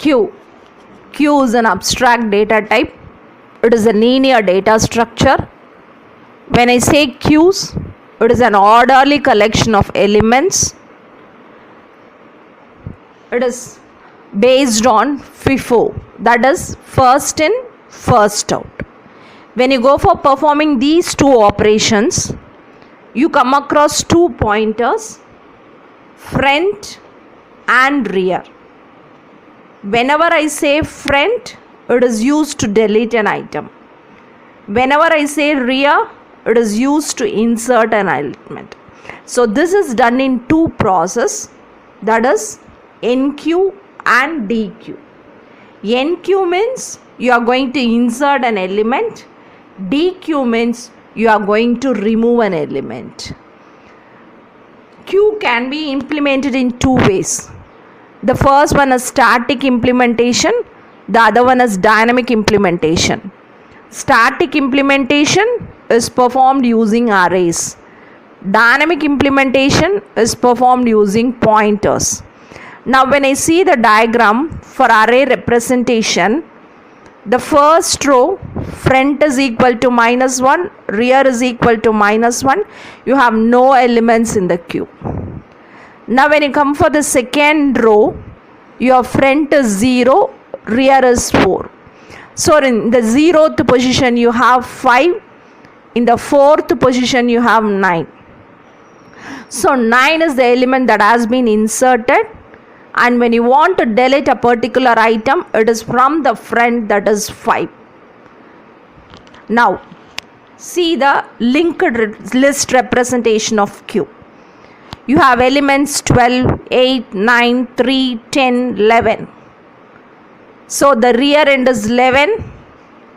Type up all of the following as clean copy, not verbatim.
Q. Q is an abstract data type. It is a linear data structure. When I say Qs, it is an orderly collection of elements. It is based on FIFO, that is first in, first out. When you go for performing these two operations, you come across two pointers, front and rear. Whenever I say front, it is used to delete an item. Whenever I say rear, it is used to insert an element. So this is done in two processes, that is NQ and DQ. NQ means you are going to insert an element. DQ means you are going to remove an element. Q can be implemented in two ways. The first one is static implementation. The other one is dynamic implementation. Static implementation is performed using arrays. Dynamic implementation is performed using pointers. Now when I see the diagram for array representation, the first row, front is equal to -1, rear is equal to -1. You have no elements in the queue. Now when you come for the second row, your front is 0, rear is 4. So in the 0th position you have 5, in the 4th position you have 9. So 9 is the element that has been inserted, and when you want to delete a particular item, it is from the front, that is 5. Now see the linked list representation of Q. You have elements 12, 8, 9, 3, 10, 11. So the rear end is 11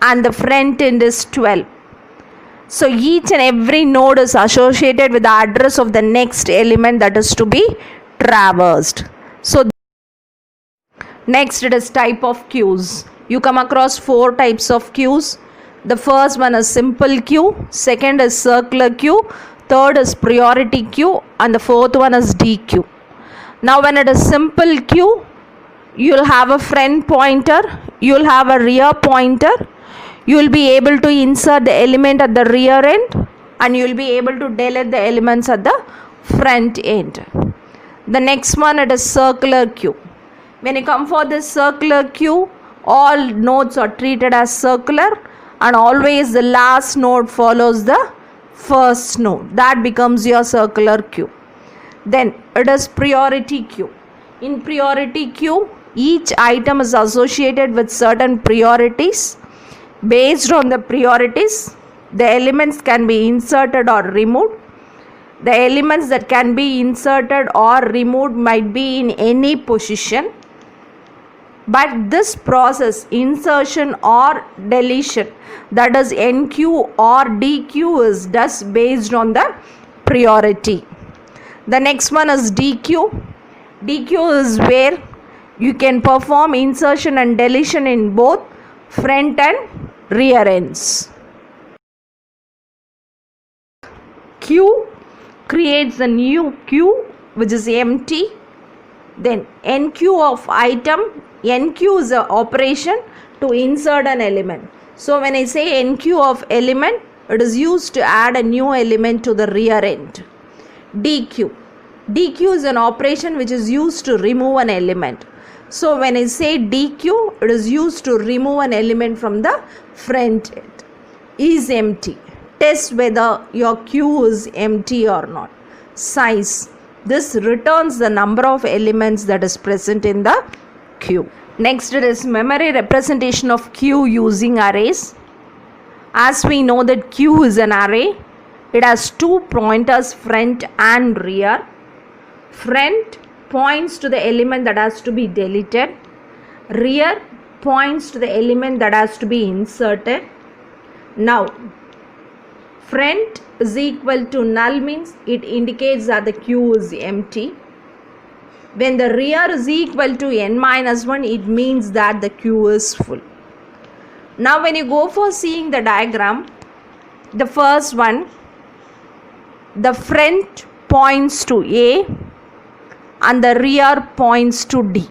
and the front end is 12. So each and every node is associated with the address of the next element that is to be traversed. So next it is type of queues. You come across 4 types of queues. The first one is simple queue, second is circular queue, third is priority queue, and the fourth one is DQ. Now when it is simple queue, you will have a front pointer, you will have a rear pointer, you will be able to insert the element at the rear end, and you will be able to delete the elements at the front end. The next one, it is circular queue. When you come for this circular queue, all nodes are treated as circular, and always the last node follows the first node. That becomes your circular queue. Then it is priority queue. In priority queue, each item is associated with certain priorities. Based on the priorities, the elements can be inserted or removed. The elements that can be inserted or removed might be in any position. But this process, insertion or deletion, that is NQ or DQ, is thus based on the priority. The next one is DQ. DQ is where you can perform insertion and deletion in both front and rear ends. Q creates a new queue which is empty. Then NQ of item, NQ is an operation to insert an element. So when I say NQ of element, it is used to add a new element to the rear end. DQ. DQ is an operation which is used to remove an element. So when I say DQ, it is used to remove an element from the front end. Is empty. Test whether your queue is empty or not. Size. This returns the number of elements that is present in the queue. Next it is memory representation of queue using arrays. As we know that queue is an array, it has two pointers, front and rear. Front points to the element that has to be deleted. Rear points to the element that has to be inserted. Now front is equal to null means it indicates that the queue is empty. When the rear is equal to n-1, it means that the queue is full. Now when you go for seeing the diagram, the first one, the front points to A and the rear points to D.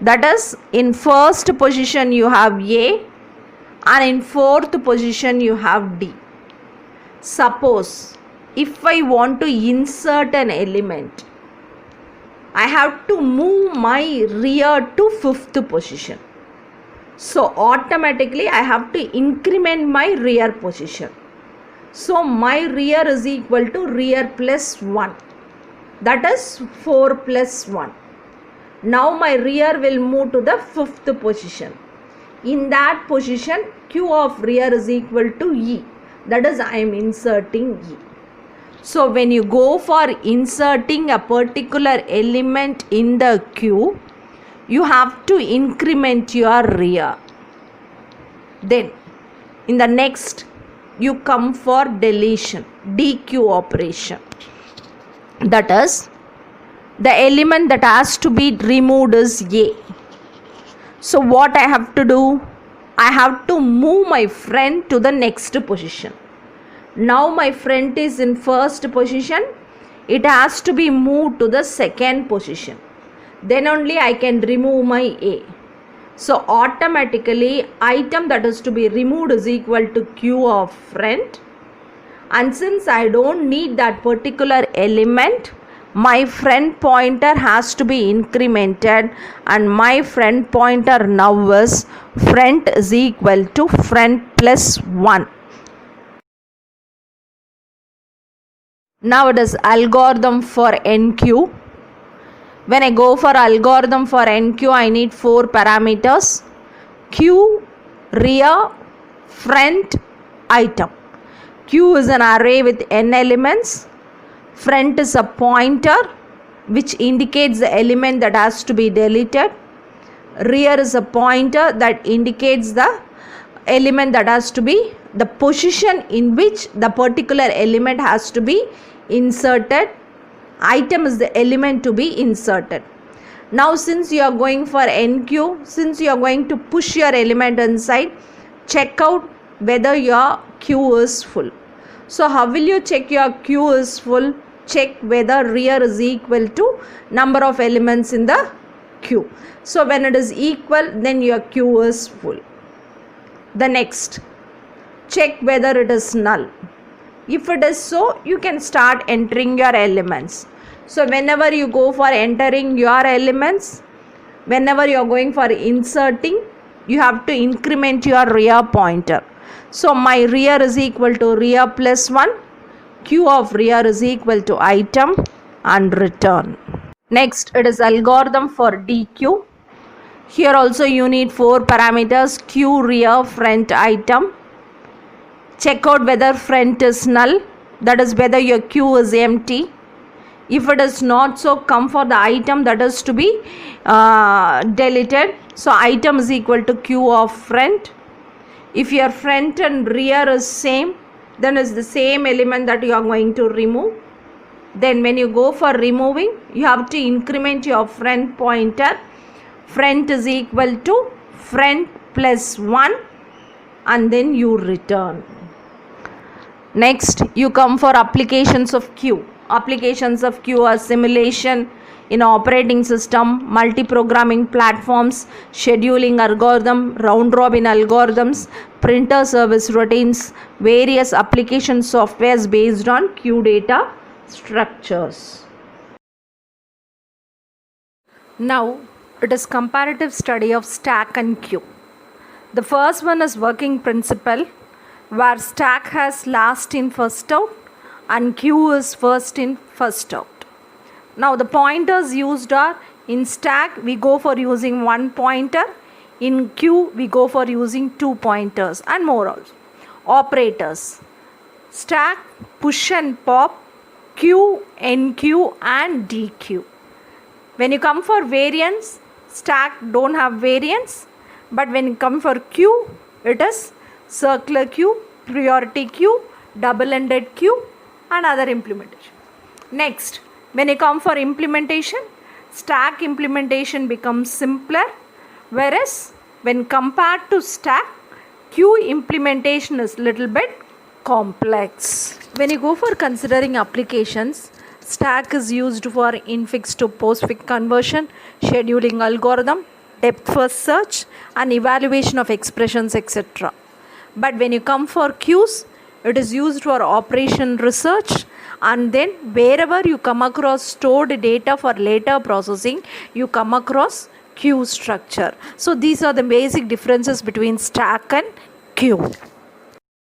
That is, in first position you have A and in fourth position you have D. Suppose if I want to insert an element, I have to move my rear to fifth position. So automatically I have to increment my rear position. So my rear is equal to rear plus 1. That is 4 plus 1. Now my rear will move to the fifth position. In that position, Q of rear is equal to E. That is, I am inserting E. So when you go for inserting a particular element in the Q, you have to increment your rear. Then in the next, you come for deletion, DQ operation. That is, the element that has to be removed is A. So what I have to do? I have to move my friend to the next position. Now my friend is in first position. It has to be moved to the second position. Then only I can remove my A. So automatically item that is to be removed is equal to Q of friend. And since I don't need that particular element, my friend pointer has to be incremented, and my friend pointer now is friend is equal to friend plus 1. Now it is algorithm for NQ. When I go for algorithm for NQ, I need 4 parameters: Q, rear, front, item. Q is an array with n elements. Front is a pointer which indicates the element that has to be deleted. Rear is a pointer that indicates the element that has to be the position in which the particular element has to be inserted. Item is the element to be inserted. Now since you are going for NQ, since you are going to push your element inside, check out whether your Q is full. So how will you check your Q is full? Check whether rear is equal to number of elements in the Q. So when it is equal, then your Q is full. The next, check whether it is null. If it is so, you can start entering your elements. So whenever you go for entering your elements, whenever you are going for inserting, you have to increment your rear pointer. So my rear is equal to rear plus 1. Q of rear is equal to item and return. Next, it is algorithm for DQ. Here also you need 4 parameters: Q, rear, front, item. Check out whether front is null, that is whether your Q is empty. If it is not so, come for the item that is to be deleted. So item is equal to Q of front. If your front and rear is same, then it's the same element that you are going to remove. Then when you go for removing, you have to increment your front pointer. Front is equal to front plus 1, and then you return. Next, you come for applications of Q. Applications of Q are simulation in operating system, multi-programming platforms, scheduling algorithm, round-robin algorithms, printer service routines, various application softwares based on Q data structures. Now, it is comparative study of stack and queue. The first one is working principle, where stack has last in first out and queue is first in first out. Now the pointers used are: in stack we go for using 1 pointer, in queue we go for using 2 pointers, and more also. Operators: stack, push and pop, queue, NQ and DQ. When you come for variance, stack don't have variance, but when you come for queue, it is circular queue, priority queue, double-ended queue and other implementation. Next, when you come for implementation, stack implementation becomes simpler, whereas when compared to stack, queue implementation is little bit complex. When you go for considering applications, stack is used for infix to postfix conversion, scheduling algorithm, depth first search and evaluation of expressions, etc. But when you come for queues, it is used for operation research, and then wherever you come across stored data for later processing, you come across queue structure. So these are the basic differences between stack and queue.